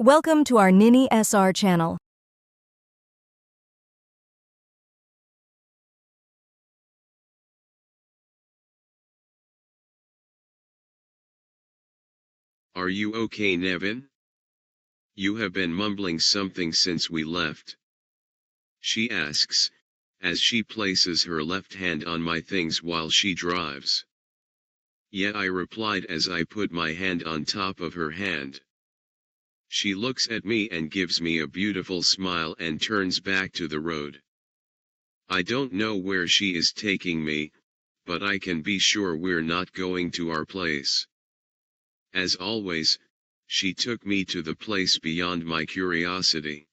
Welcome to our Nini SR channel. Are you okay, Nevin? You have been mumbling something since we left. She asks, as she places her left hand on my things while she drives. Yeah, I replied as I put my hand on top of her hand. She looks at me and gives me a beautiful smile and turns back to the road. I don't know where she is taking me, but I can be sure we're not going to our place. As always, she took me to the place beyond my curiosity.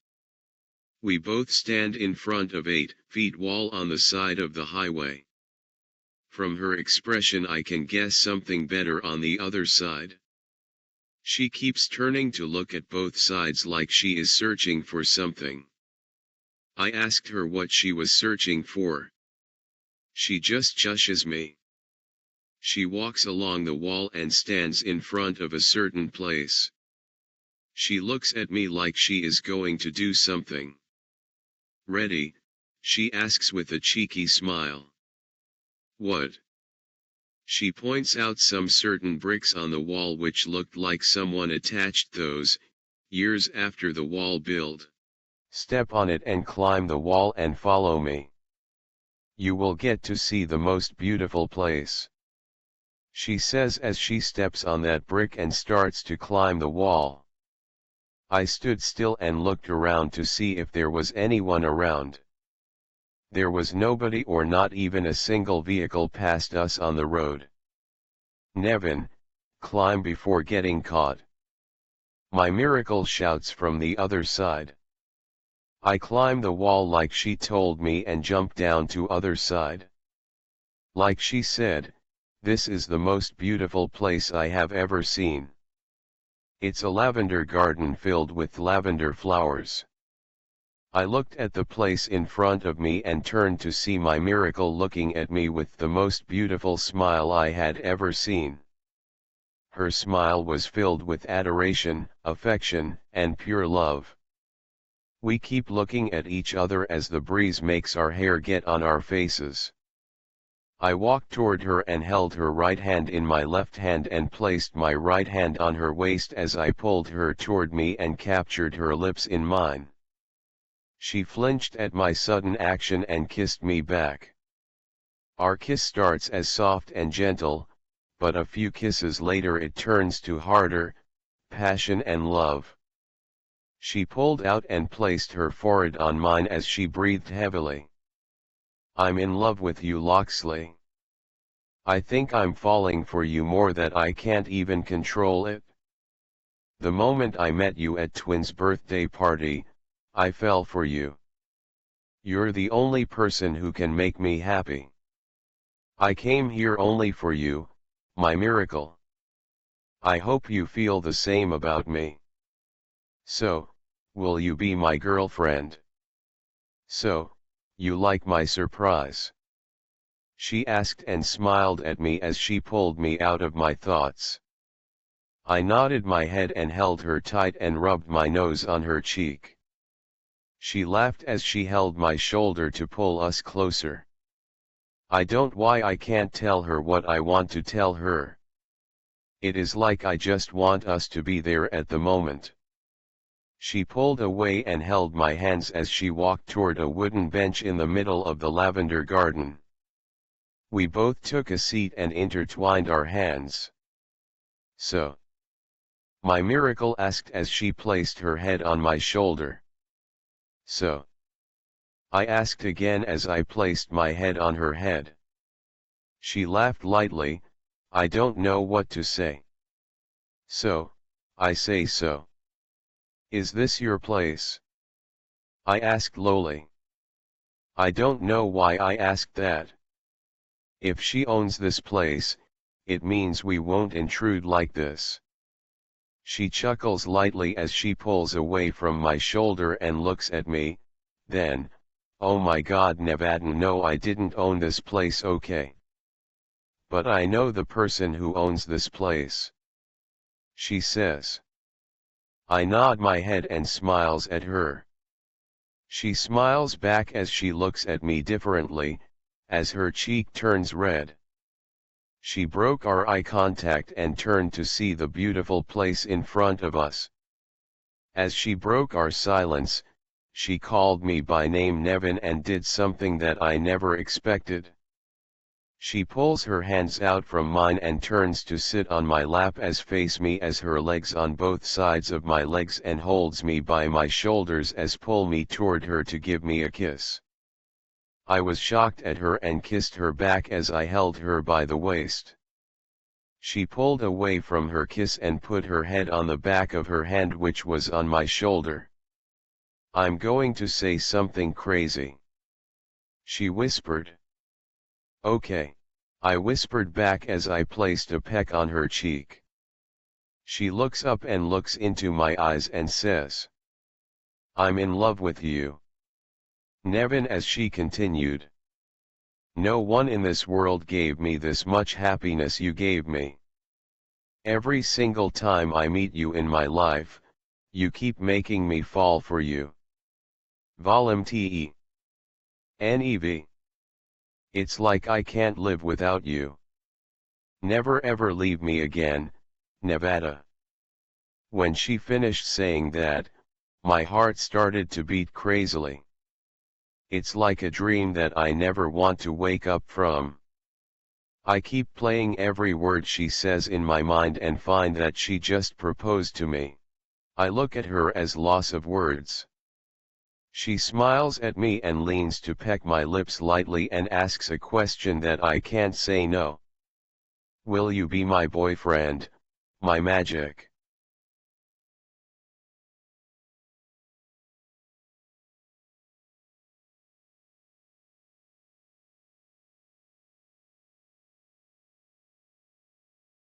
We both stand in front of 8 feet wall on the side of the highway. From her expression I can guess something better on the other side. She keeps turning to look at both sides like she is searching for something. I asked her what she was searching for. She just shushes me. She walks along the wall and stands in front of a certain place. She looks at me like she is going to do something. Ready? She asks with a cheeky smile. What? She points out some certain bricks on the wall which looked like someone attached those, years after the wall build. Step on it and climb the wall and follow me. You will get to see the most beautiful place. She says as she steps on that brick and starts to climb the wall. I stood still and looked around to see if there was anyone around. There was nobody or not even a single vehicle past us on the road. Nevin, climb before getting caught. My miracle shouts from the other side. I climb the wall like she told me and jump down to other side. Like she said, this is the most beautiful place I have ever seen. It's a lavender garden filled with lavender flowers. I looked at the place in front of me and turned to see my miracle looking at me with the most beautiful smile I had ever seen. Her smile was filled with adoration, affection, and pure love. We keep looking at each other as the breeze makes our hair get on our faces. I walked toward her and held her right hand in my left hand and placed my right hand on her waist as I pulled her toward me and captured her lips in mine. She flinched at my sudden action and kissed me back. Our kiss starts as soft and gentle, but a few kisses later it turns to harder, passion and love. She pulled out and placed her forehead on mine as she breathed heavily. I'm in love with you, Loxley. I think I'm falling for you more that I can't even control it. The moment I met you at Twin's birthday party, I fell for you. You're the only person who can make me happy. I came here only for you, my miracle. I hope you feel the same about me. So, will you be my girlfriend? So, you like my surprise? She asked and smiled at me as she pulled me out of my thoughts. I nodded my head and held her tight and rubbed my nose on her cheek. She laughed as she held my shoulder to pull us closer. I don't know why I can't tell her what I want to tell her. It is like I just want us to be there at the moment. She pulled away and held my hands as she walked toward a wooden bench in the middle of the lavender garden. We both took a seat and intertwined our hands. So? My miracle asked as she placed her head on my shoulder. So? I asked again as I placed my head on her head. She laughed lightly. I don't know what to say. So, I say so. Is this your place? I asked lowly. I don't know why I asked that. If she owns this place, it means we won't intrude like this. She chuckles lightly as she pulls away from my shoulder and looks at me, then, oh my God, Nevadin, no, I didn't own this place, okay. But I know the person who owns this place. She says. I nod my head and smiles at her. She smiles back as she looks at me differently, as her cheek turns red. She broke our eye contact and turned to see the beautiful place in front of us. As she broke our silence, she called me by name Nevin and did something that I never expected. She pulls her hands out from mine and turns to sit on my lap as face me as her legs on both sides of my legs and holds me by my shoulders as pull me toward her to give me a kiss. I was shocked at her and kissed her back as I held her by the waist. She pulled away from her kiss and put her head on the back of her hand which was on my shoulder. I'm going to say something crazy, she whispered. Okay, I whispered back as I placed a peck on her cheek. She looks up and looks into my eyes and says, I'm in love with you, Nevin, as she continued. No one in this world gave me this much happiness you gave me. Every single time I meet you in my life, you keep making me fall for you. Volume TE. NEV. It's like I can't live without you. Never ever leave me again, Nevada. When she finished saying that, my heart started to beat crazily. It's like a dream that I never want to wake up from. I keep playing every word she says in my mind and find that she just proposed to me. I look at her as loss of words. She smiles at me and leans to peck my lips lightly and asks a question that I can't say no. Will you be my boyfriend, my magic?